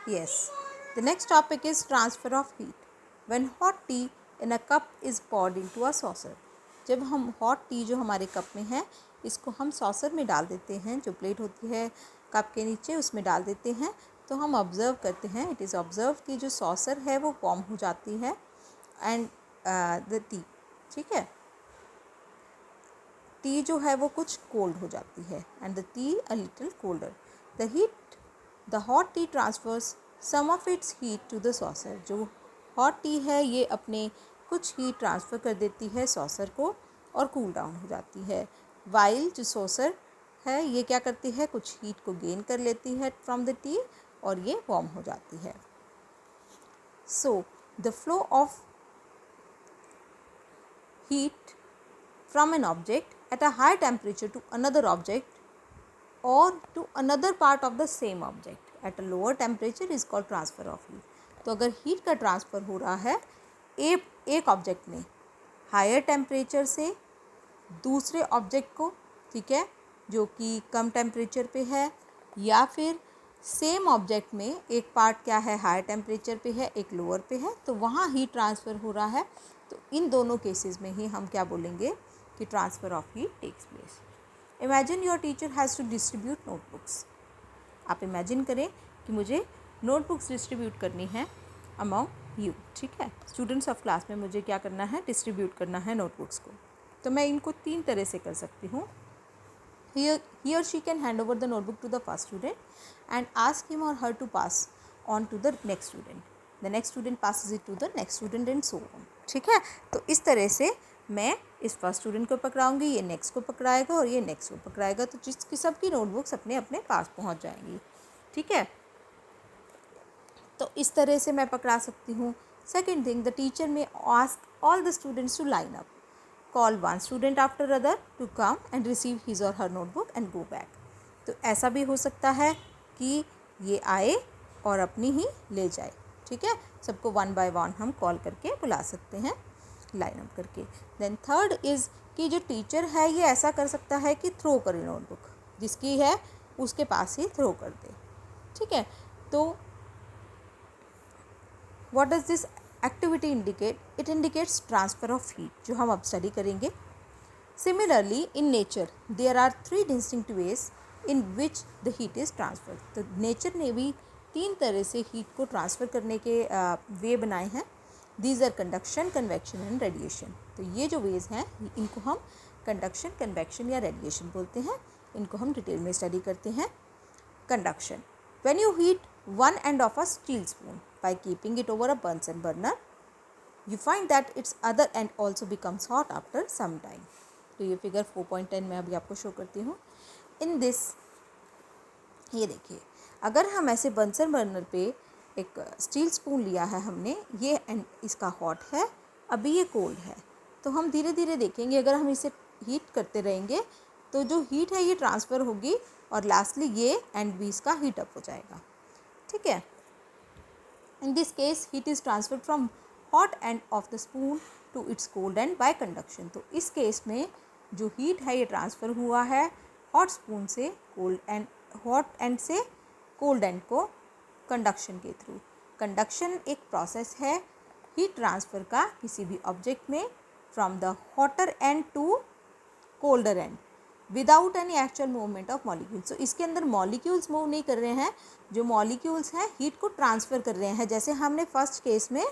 Yes. The next topic is transfer of heat. When hot tea in a cup is poured into a saucer. जब हम hot tea जो हमारे cup में है इसको हम सॉसर में डाल देते हैं, जो प्लेट होती है कप के नीचे उसमें डाल देते हैं, तो हम ऑब्ज़र्व करते हैं, इट इज़ ऑब्ज़र्व कि जो सॉसर है वो वार्म हो जाती है एंड द टी, ठीक है, टी जो है वो कुछ कोल्ड हो जाती है and the tea a little colder. The hot tea transfers some of its heat to the saucer. जो हॉट टी है ये अपने कुछ हीट ट्रांसफ़र कर देती है सॉसर को और कूल डाउन हो जाती है. वाइल जो सॉसर है ये क्या करती है, कुछ हीट को गेन कर लेती है फ्रॉम द टी और ये वार्म हो जाती है. So the flow of heat from an object at a high temperature to another object or to another part of the same object at a lower temperature is called transfer of heat. तो अगर heat का transfer हो रहा है एक object में higher temperature से दूसरे ऑब्जेक्ट को, ठीक है, जो कि कम टेम्परेचर पे है, या फिर सेम ऑब्जेक्ट में एक पार्ट क्या है हायर टेम्परेचर पे है एक लोअर पे है, तो वहाँ हीट ट्रांसफ़र हो रहा है. तो इन दोनों केसेस में ही हम क्या बोलेंगे कि transfer of heat takes place. Imagine your teacher has to distribute notebooks. आप इमेजिन करें कि मुझे नोटबुक्स डिस्ट्रीब्यूट करनी है अमॉन्ग यू, ठीक है, स्टूडेंट्स ऑफ क्लास में मुझे क्या करना है, डिस्ट्रीब्यूट करना है नोटबुक्स को. तो मैं इनको 3 तरह से कर सकती हूँ. He or she can hand over the notebook to the first student and ask him or her to pass on to the next student. The next student passes it to the next student and so on. ठीक है, तो इस तरह से मैं इस first student को पकड़ाऊँगी, ये नेक्स्ट को पकड़ाएगा और ये नेक्स्ट को पकड़ाएगा, तो जिसकी सबकी नोटबुक्स अपने अपने पास पहुँच जाएंगी. ठीक है, तो इस तरह से मैं पकड़ा सकती हूँ. Second thing, the teacher may ask all the students to line up, call one student after other to come and receive his or her notebook and go back. तो ऐसा भी हो सकता है कि ये आए और अपनी ही ले जाए. ठीक है, सबको वन बाय वन हम कॉल करके बुला सकते हैं लाइन अप करके. देन थर्ड इज़ कि जो टीचर है ये ऐसा कर सकता है कि थ्रो करे नोटबुक, जिसकी है उसके पास ही थ्रो कर दे. ठीक है, तो what does this activity indicate? It indicates transfer of heat, जो हम अब स्टडी करेंगे. Similarly in nature there are 3 distinct ways in which the heat is transfer. तो नेचर ने भी 3 तरह से हीट को ट्रांसफ़र करने के वे बनाए हैं. These are conduction, convection and radiation. तो ये जो वेज हैं इनको हम कंडक्शन, कन्वेक्शन या रेडिएशन बोलते हैं. इनको हम डिटेल में स्टडी करते हैं. Conduction, when you heat one end of a steel spoon by keeping it over a Bunsen burner, you find that its other end also becomes hot after some time. तो ये figure 4.10 में अभी आपको show करती हूँ. In this, ये देखिए, अगर हम ऐसे बंसन बर्नर पे एक स्टील स्पून लिया है हमने, ये एंड इसका हॉट है, अभी ये कोल्ड है, तो हम धीरे धीरे देखेंगे अगर हम इसे हीट करते रहेंगे तो जो हीट है ये ट्रांसफ़र होगी और लास्टली ये एंड भी इसका हीट अप हो जाएगा. ठीक है, in this case heat is transferred from hot end of the spoon to its cold end by conduction. तो इस केस में जो हीट है ये ट्रांसफ़र हुआ है हॉट स्पून से कोल्ड एंड, हॉट एंड से कोल्ड एंड को कंडक्शन के थ्रू. कंडक्शन एक प्रोसेस है हीट ट्रांसफ़र का किसी भी ऑब्जेक्ट में from the hotter end to colder end without any actual movement of molecules. तो इसके अंदर मॉलिक्यूल्स मूव नहीं कर रहे हैं, जो मॉलिक्यूल्स हैं हीट को ट्रांसफ़र कर रहे हैं. जैसे हमने फर्स्ट केस में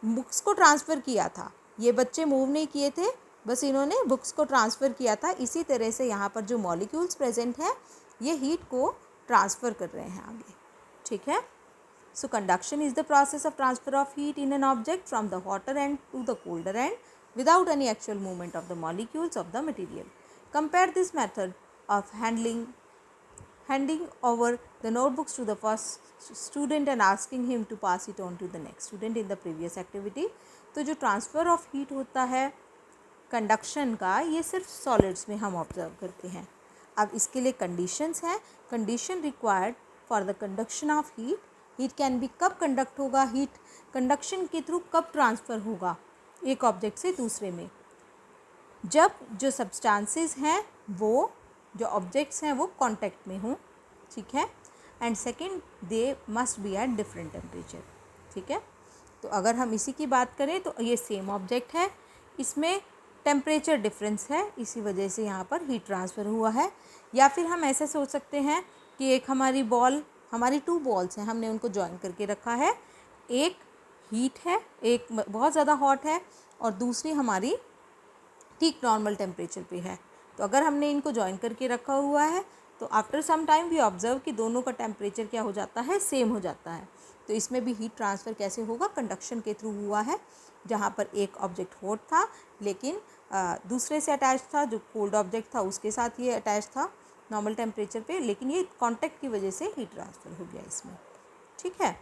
बुक्स को ट्रांसफ़र किया था, ये बच्चे मूव नहीं किए थे, बस इन्होंने बुक्स को ट्रांसफ़र किया था. इसी तरह से यहाँ पर जो मॉलिक्यूल्स प्रेजेंट हैं ये हीट को ट्रांसफ़र कर रहे हैं आगे. ठीक है, so conduction is the process of transfer of heat in an object from the hotter end to the colder end without any actual movement of the molecules of the material. Compare this method of handing over the notebooks to the first student and asking him to pass it on to the next student in the previous activity. तो जो transfer of heat होता है conduction का, ये सिर्फ solids में हम observe करते हैं. अब इसके लिए कंडीशंस हैं. Condition required for the conduction of heat, heat can be कब कंडक्ट होगा, हीट कंडक्शन के थ्रू कब ट्रांसफ़र होगा एक ऑब्जेक्ट से दूसरे में, जब जो सब्सटेंसेस हैं वो, जो ऑब्जेक्ट्स हैं वो कांटेक्ट में हों. ठीक है, and second they must be at different temperature. ठीक है, तो अगर हम इसी की बात करें तो ये सेम ऑब्जेक्ट है, इसमें टेम्परेचर डिफरेंस है, इसी वजह से यहाँ पर हीट ट्रांसफ़र हुआ है। या फिर हम ऐसे सोच सकते हैं कि एक हमारी बॉल, हमारी 2 बॉल्स हैं, हमने उनको जॉइन करके रखा है, एक हीट है, एक बहुत ज़्यादा हॉट है और दूसरी हमारी ठीक नॉर्मल टेम्परेचर पे है। तो अगर हमने इनको जॉइन करके रखा हुआ है तो after some time we observe कि दोनों का टेम्परेचर क्या हो जाता है, सेम हो जाता है। तो इसमें भी हीट ट्रांसफ़र कैसे होगा, कंडक्शन के थ्रू हुआ है, जहाँ पर एक ऑब्जेक्ट हॉट था लेकिन दूसरे से अटैच था, जो कोल्ड ऑब्जेक्ट था उसके साथ ये अटैच था नॉर्मल टेम्परेचर पे, लेकिन ये कॉन्टैक्ट की वजह से हीट ट्रांसफ़र हो गया इसमें। ठीक है,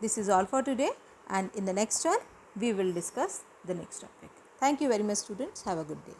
this is all for today and in the next one we will discuss the next topic. Thank you very much students. Have a good day.